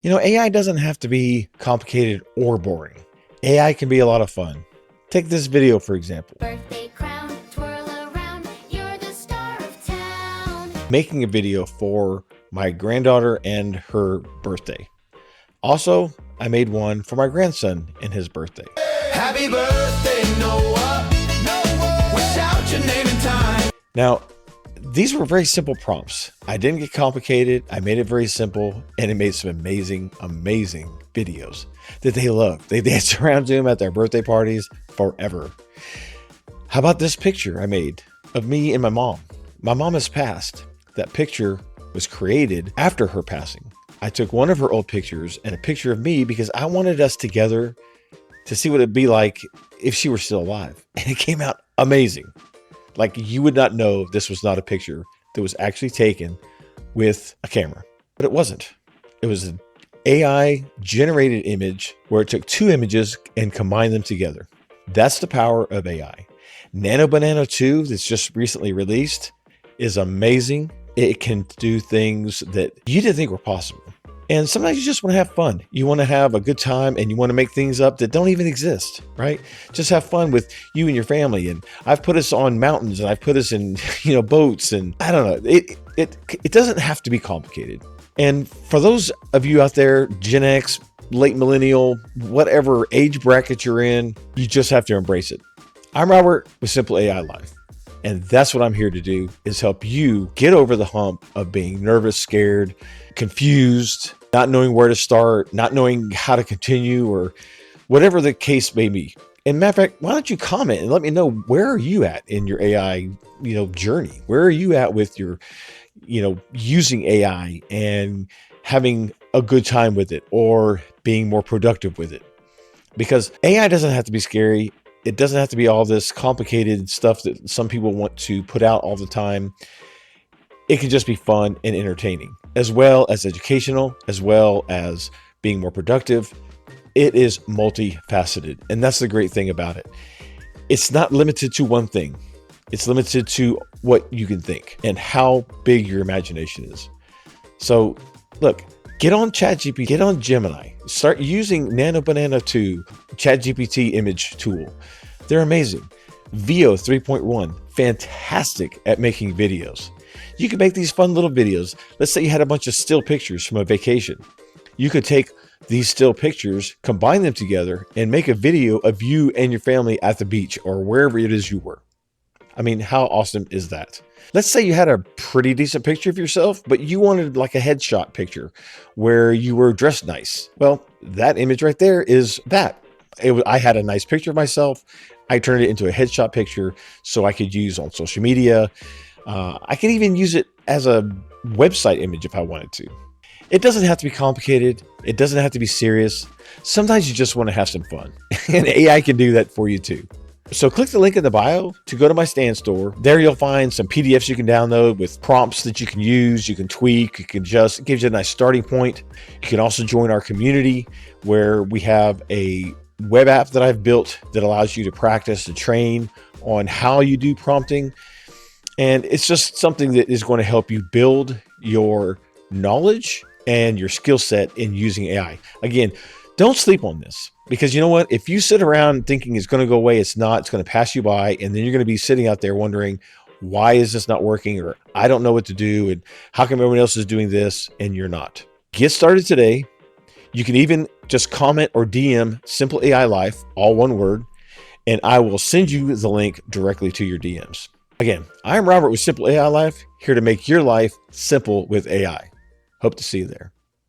AI doesn't have to be complicated or boring. AI can be a lot of fun. Take this video, for example. Birthday crown, twirl around, you're the star of town. Making a video for my granddaughter and her birthday. Also, I made one for my grandson and his birthday. Happy birthday, Noah. Noah. We shout your name in time. Now, these were very simple prompts. I didn't get complicated. I made it very simple, and it made some amazing, amazing videos that they love. They dance around to them at their birthday parties forever. How about this picture I made of me and my mom? My mom has passed. That picture was created after her passing. I took one of her old pictures and a picture of me because I wanted us together to see what it'd be like if she were still alive. And it came out amazing. Like, you would not know this was not a picture that was actually taken with a camera, but it wasn't. It was an AI generated image where it took two images and combined them together. That's the power of AI. Nano Banana 2 that's just recently released is amazing. It can do things that you didn't think were possible. And sometimes you just want to have fun. You want to have a good time and you want to make things up that don't even exist, right? Just have fun with you and your family. And I've put us on mountains and I've put us in, boats, and I don't know. It doesn't have to be complicated. And for those of you out there, Gen X, late millennial, whatever age bracket you're in, you just have to embrace it. I'm Robert with Simple AI Life. And that's what I'm here to do, is help you get over the hump of being nervous, scared, confused, not knowing where to start, not knowing how to continue, or whatever the case may be. And matter of fact, why don't you comment and let me know, where are you at in your AI, journey? Where are you at with your, using AI and having a good time with it or being more productive with it? Because AI doesn't have to be scary. It doesn't have to be all this complicated stuff that some people want to put out all the time. It can just be fun and entertaining, as well as educational, as well as being more productive. It is multifaceted, and that's the great thing about it. It's not limited to one thing. It's limited to what you can think and how big your imagination is. So look, get on ChatGPT, get on Gemini, start using Nano Banana 2, ChatGPT image tool. They're amazing. Veo 3.1, fantastic at making videos. You can make these fun little videos. Let's say you had a bunch of still pictures from a vacation. You could take these still pictures, combine them together, and make a video of you and your family at the beach or wherever it is you were. I mean, how awesome is that? Let's say you had a pretty decent picture of yourself, but you wanted like a headshot picture where you were dressed nice. Well, that image right there is that. I had a nice picture of myself. I turned it into a headshot picture so I could use on social media. I could even use it as a website image if I wanted to. It doesn't have to be complicated. It doesn't have to be serious. Sometimes you just want to have some fun, and AI can do that for you too. So click the link in the bio to go to my Stan Store. There you'll find some PDFs you can download with prompts that you can use, you can tweak, you can adjust. It gives you a nice starting point. You can also join our community where we have a web app that I've built that allows you to practice and train on how you do prompting. And it's just something that is going to help you build your knowledge and your skill set in using AI. Again, don't sleep on this, because you know what? If you sit around thinking it's going to go away, it's not. It's going to pass you by, and then you're going to be sitting out there wondering, why is this not working? Or I don't know what to do, and how come everyone else is doing this and you're not? Get started today. You can even just comment or DM Simple AI Life, all one word, and I will send you the link directly to your DMs. Again, I'm Robert with Simple AI Life, here to make your life simple with AI. Hope to see you there.